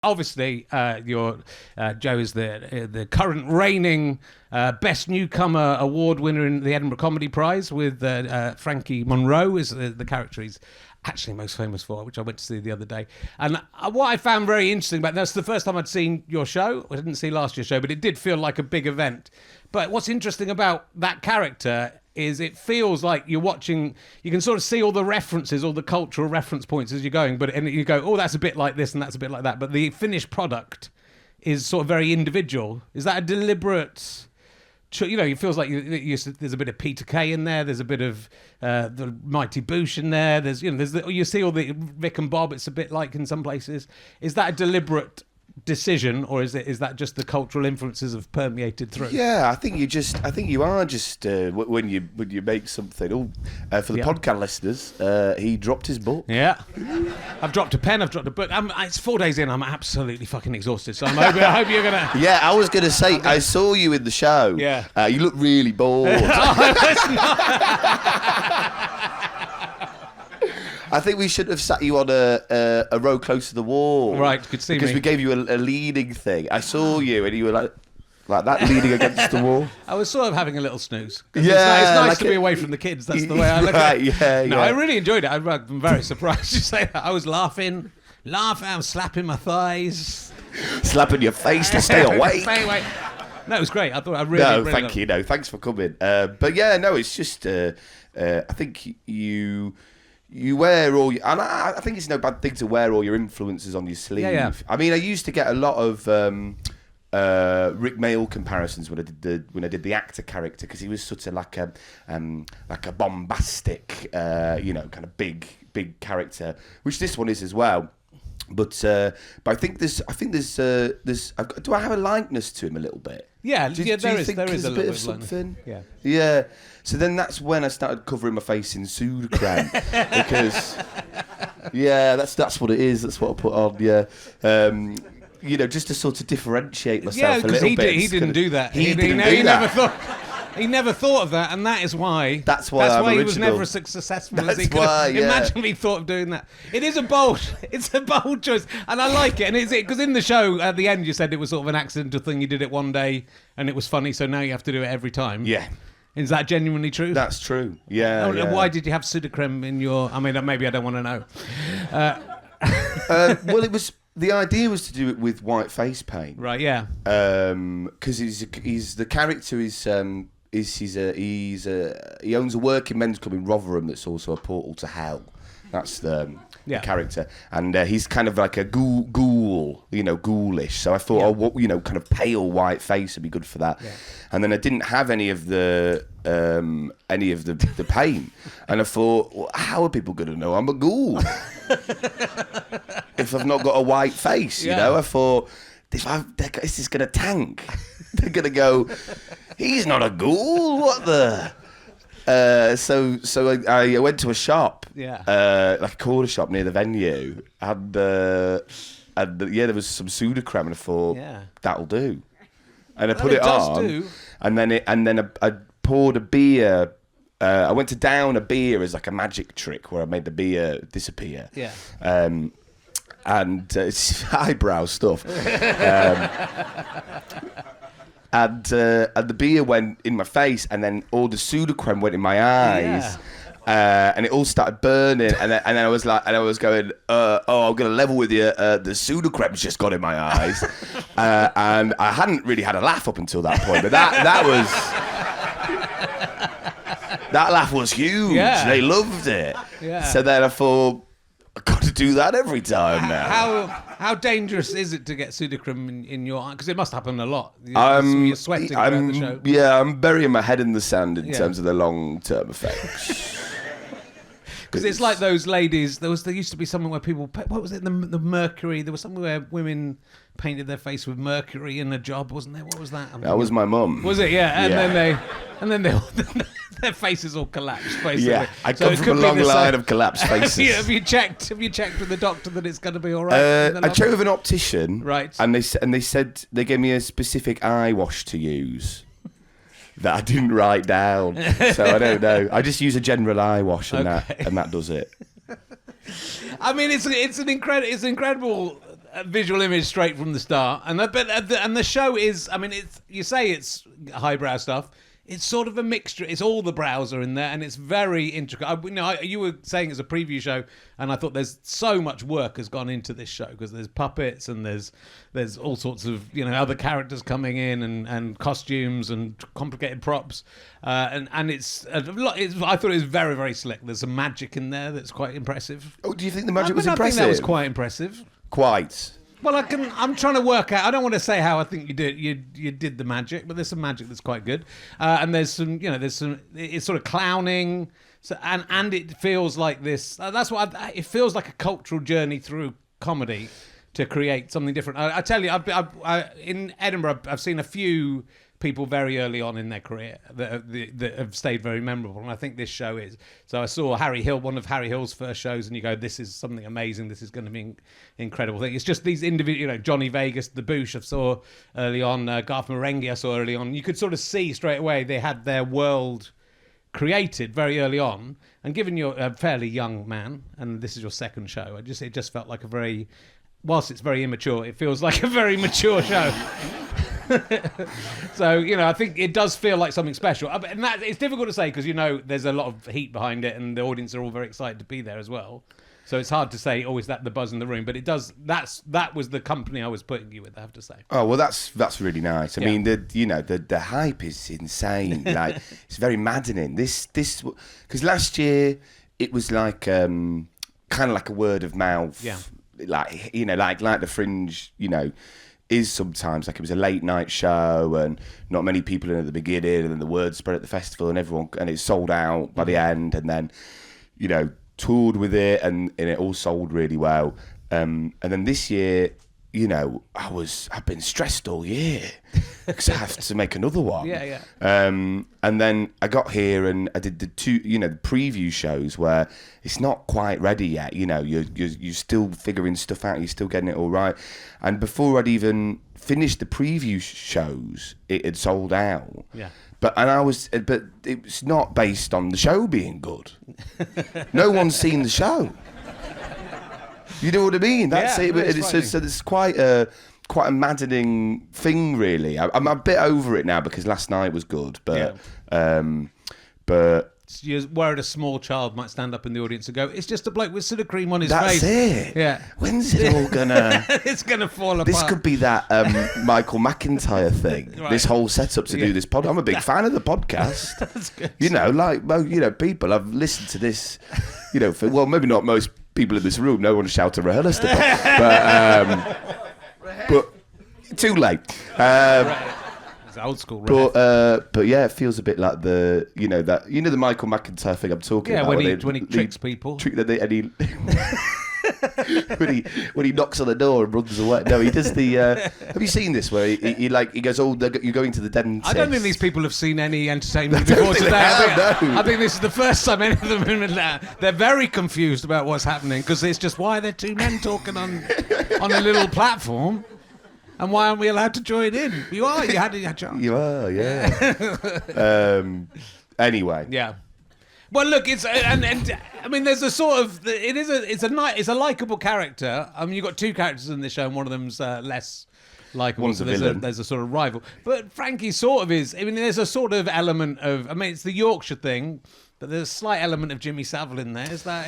Obviously, Joe is the current reigning Best Newcomer award winner in the Edinburgh Comedy Prize with Frankie Monroe is the character he's actually most famous for, which I went to see the other day. And what I found very interesting about that's the first time I'd seen your show. I didn't see last year's show, but it did feel like a big event. But what's interesting about that character is it feels like you're watching, you can sort of see all the references, all the cultural reference points as you're going, and you go, oh, that's a bit like this and that's a bit like that. But the finished product is sort of very individual. Is that a deliberate, it feels like there's a bit of Peter Kay in there, there's a bit of the Mighty Boosh in there, you see all the Vic and Bob, it's a bit like in some places. Is that a deliberate decision, or is that just the cultural influences have permeated through? Yeah, I think you are just when you make something. For the podcast listeners, he dropped his book. Yeah, I've dropped a pen. I've dropped a book. It's 4 days in. I'm absolutely fucking exhausted. So I hope you're gonna. Yeah, I was gonna say I saw you in the show. Yeah, you look really bored. I think we should have sat you on a row close to the wall. Right, could see because me. we gave you a leaning thing. I saw you and you were like that, leaning against the wall. I was sort of having a little snooze. Yeah, it's nice like to be away from the kids. That's the way I look at it. Yeah, no, I really enjoyed it. I'm very surprised you say that. I was laughing. I was slapping my thighs, slapping your face to stay awake. Stay awake. No, it was great. I thought I really. No, really thank you. No, thanks for coming. But yeah, no, it's just I think you wear all your, and I think it's no bad thing to wear all your influences on your sleeve. Yeah. I mean, I used to get a lot of Rick Mayall comparisons when I did the actor character, because he was sort of like a bombastic, kind of big character, which this one is as well. But I think there's do I have a likeness to him a little bit? Yeah, there is a bit of something. Yeah. So then that's when I started covering my face in Sudocrem because that's what it is. That's what I put on. Yeah, just to sort of differentiate myself a little bit. He didn't do that. He never thought. He never thought of that, and that is why. That's why he was never as successful as he could. Imagine he thought of doing that. It's a bold choice, and I like it. And it's because in the show at the end you said it was sort of an accidental thing. You did it one day, and it was funny, so now you have to do it every time. Yeah. Is that genuinely true? That's true. Yeah. Why did you have Sudocrem in your? I mean, maybe I don't want to know. Well, it was. The idea was to do it with white face paint. Right. Yeah. Because he's the character is. He owns a working men's club in Rotherham that's also a portal to hell. That's the character, and he's kind of like a ghoul, ghoulish. So I thought, kind of pale white face would be good for that. Yeah. And then I didn't have any of the paint, and I thought, well, how are people going to know I'm a ghoul if I've not got a white face? You know, I thought this is going to tank. They're going to go, he's not a ghoul. What the? So I went to a shop, like a corner shop near the venue, and there was some Sudocrem, and I thought that'll do, and I put it on, and then I poured a beer. I went to down a beer as like a magic trick where I made the beer disappear. Yeah. And it's eyebrow stuff. And the beer went in my face, and then all the Sudocrem went in my eyes, and it all started burning. And then I was going, I'm gonna level with you. The Sudocrem's just got in my eyes, and I hadn't really had a laugh up until that point, but that laugh was huge. Yeah. They loved it. Yeah. So then I thought, I've got to do that every time now. How dangerous is it to get Sudocrem in your eye? Because it must happen a lot. You're sweating throughout the show. Yeah, I'm burying my head in the sand in terms of the long-term effects. Because it's like those ladies. There used to be something where people. What was it? The mercury. There was something where women painted their face with mercury in a job, wasn't there? What was that? That was my mum. Was it? Yeah. And then their faces all collapsed. Basically. Yeah, I come from a long line of collapsed faces. Have you checked with the doctor that it's going to be all right? I checked with an optician. Right. And they said they gave me a specific eye wash to use. That I didn't write down, so I don't know. I just use a general eye wash, and that does it. I mean, it's an incredible a visual image straight from the start, and the show is. I mean, you say it's highbrow stuff. It's sort of a mixture. It's all the brows are in there, and it's very intricate. You were saying it's a preview show, and I thought there's so much work has gone into this show because there's puppets and there's all sorts of other characters coming in and costumes and complicated props, and it's a lot. I thought it was very, very slick. There's some magic in there that's quite impressive. Oh, do you think the magic was impressive? I think that was quite impressive. Quite. Well, I'm trying to work out. I don't want to say how I think you did. You did the magic, but there's some magic that's quite good. And there's some. It's sort of clowning. So and it feels like this. That's what it feels like, a cultural journey through comedy to create something different. I tell you, in Edinburgh, I've seen a few people very early on in their career that have stayed very memorable, and I think this show is. So I saw Harry Hill, one of Harry Hill's first shows, and you go, this is something amazing. This is going to be an incredible thing. It's just these individual, Johnny Vegas, the Boosh I saw early on, Garth Marenghi I saw early on. You could sort of see straight away they had their world created very early on. And given you're a fairly young man, and this is your second show, it just felt like whilst it's very immature, it feels like a very mature show. So, I think it does feel like something special. And it's difficult to say because, there's a lot of heat behind it and the audience are all very excited to be there as well. So it's hard to say, is that the buzz in the room? But it does. That was the company I was putting you with, I have to say. Oh, well, that's really nice. I mean, the hype is insane. Like, it's very maddening. This because last year it was like kind of like a word of mouth. Yeah. Like the Fringe, is sometimes like it was a late night show and not many people in at the beginning, and then the word spread at the festival and it sold out by the end, and then toured with it and it all sold really well, and then this year I've been stressed all year because I have to make another one. And then I got here and I did the two, the preview shows where it's not quite ready yet. You're still figuring stuff out. You're still getting it all right. And before I'd even finished the preview shows, it had sold out. Yeah. But it's not based on the show being good. No one's seen the show. You know what I mean? That's it. But it's quite a maddening thing, really. I'm a bit over it now because last night was good, but you're worried a small child might stand up in the audience and go, "It's just a bloke with Sudocrem on his face." That's it. Yeah. When's it all gonna? It's gonna fall apart. This could be that Michael McIntyre thing. Right. This whole setup to do this pod. I'm a big fan of the podcast. That's good. People. I've listened to this. Maybe not most people in this room. No one shout to RHLSTP, but too late. It's old school. But yeah, it feels a bit like the Michael McIntyre thing I'm talking about. When he tricks people. When he knocks on the door and runs away. No, he does the. Have you seen this where he goes, "Oh, you're going to the dentist"? I don't think these people have seen any entertainment before today. I think this is the first time any of them have been there. They're very confused about what's happening because it's just, why are there two men talking on a little platform? And why aren't we allowed to join in? You are. You had a chance. You are. Yeah. Anyway. Yeah. Well, look, it's and I mean, there's a sort of it's a likable character. I mean, you've got two characters in this show, and one of them's less likable. One's so a villain. There's a sort of rival. But Frankie sort of is. I mean, there's a sort of element of. I mean, it's the Yorkshire thing, but there's a slight element of Jimmy Savile in there. Is that?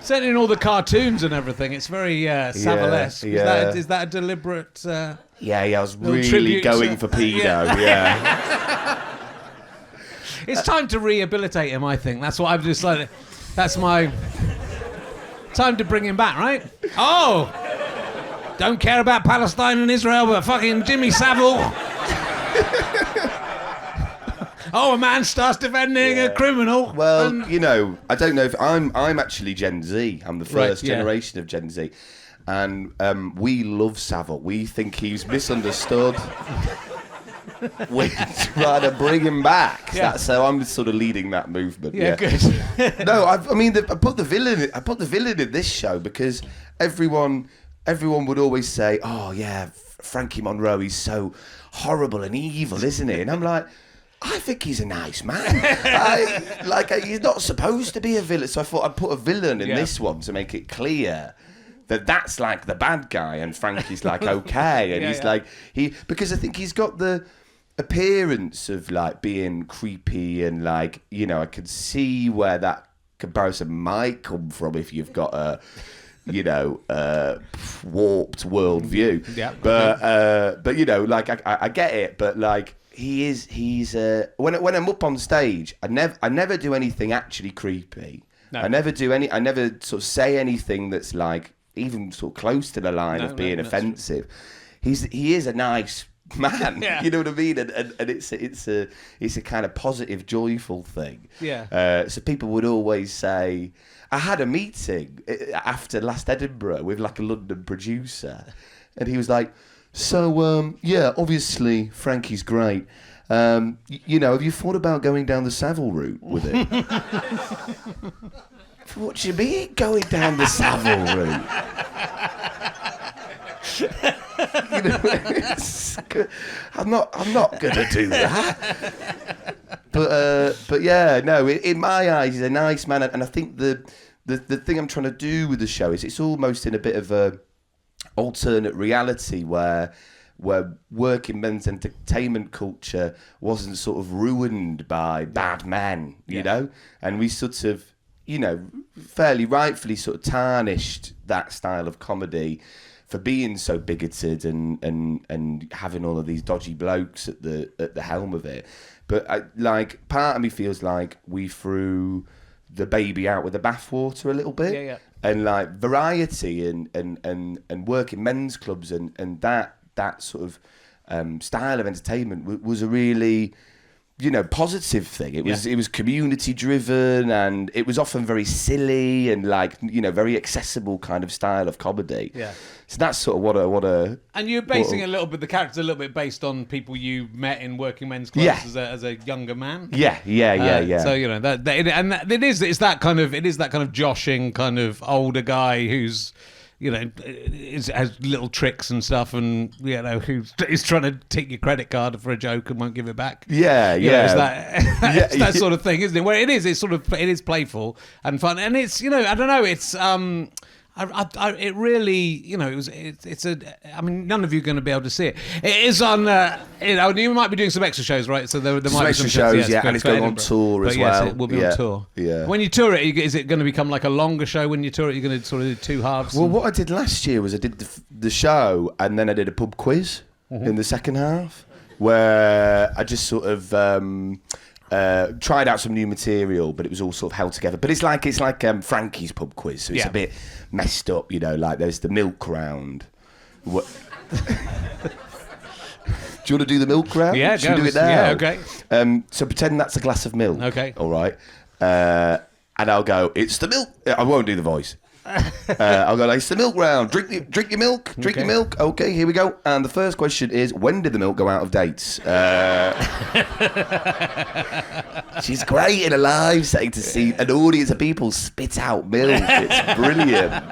Certainly in all the cartoons and everything, it's very Savile-esque. Yeah. Is that a deliberate... I was really going for pedo, yeah. It's time to rehabilitate him, I think. That's what I've decided. That's my... Time to bring him back, right? Oh! Don't care about Palestine and Israel, but fucking Jimmy Savile... Oh, a man starts defending a criminal. Well, I don't know if I'm actually Gen Z. I'm the first generation of Gen Z. And we love Savile. We think he's misunderstood. We're trying to bring him back. Yeah. So I'm sort of leading that movement. Yeah, good. No, I put the villain. I put the villain in this show because everyone would always say, "Oh yeah, Frankie Monroe, he's so horrible and evil, isn't he?" And I'm like, I think he's a nice man. He's not supposed to be a villain. So I thought I'd put a villain in this one to make it clear that that's like the bad guy and Frankie's like okay. And he's like, because I think he's got the appearance of like being creepy and like, you know, I could see where that comparison might come from if you've got a, you know, warped worldview. Yeah. But you know, like I get it, but like he's when I'm up on stage, I never do anything actually creepy. No. I never sort of say anything that's like even sort of close to the line of being offensive. He is a nice man, you know what I mean, and it's a kind of positive, joyful thing. So people would always say, I had a meeting after last Edinburgh with like a London producer, and he was like, so yeah, obviously Frankie's great. You know, have you thought about going down the Savile route with it? What do you mean going down the Savile route? You know, I'm not gonna do that. But yeah, no. In my eyes, he's a nice man, and I think the thing I'm trying to do with the show is it's almost in a bit of a alternate reality where working men's entertainment culture wasn't sort of ruined by bad men, you know, and we sort of, you know, fairly rightfully sort of tarnished that style of comedy for being so bigoted and having all of these dodgy blokes at the helm of it. But like part of me feels like we threw the baby out with the bathwater a little bit. And like variety and working men's clubs and that sort of style of entertainment was a really, you know, positive thing. It was community driven, and it was often very silly and like, you know, very accessible kind of style of comedy. So that's sort of what a and you're basing a little bit, the character's a little bit based on people you met in working men's clubs as a younger man. Yeah. So you know it's that kind of joshing kind of older guy who's, you know, has little tricks and stuff, and you know, who's trying to take your credit card for a joke and won't give it back. You know, it's that sort of thing, isn't it? Where it is playful and fun, and it's, you know, I don't know, it's it really, you know, it's I mean, none of you are going to be able to see it. It is on, you know, you might be doing some extra shows, right? So there might be extra shows, and it's going on tour as well. It will be on tour. When you tour it, is it going to become like a longer show when you tour it? You're going to sort of do two halves? Well, what I did last year was I did the show, and then I did a pub quiz in the second half, where I just sort of tried out some new material, but it was all sort of held together. But it's like Frankie's pub quiz, so it's a bit messed up, you know. Like there's the milk round. What? Do you want to do the milk round? Yeah, should we do it now? Yeah, okay. So pretend that's a glass of milk. Okay. All right. And I'll go, it's the milk. I won't do the voice. I'll go, like, it's the milk round. Drink your milk. Drink your milk. Okay, here we go. And the first question is, when did the milk go out of dates? She's great in a live setting to see an audience of people spit out milk. It's brilliant.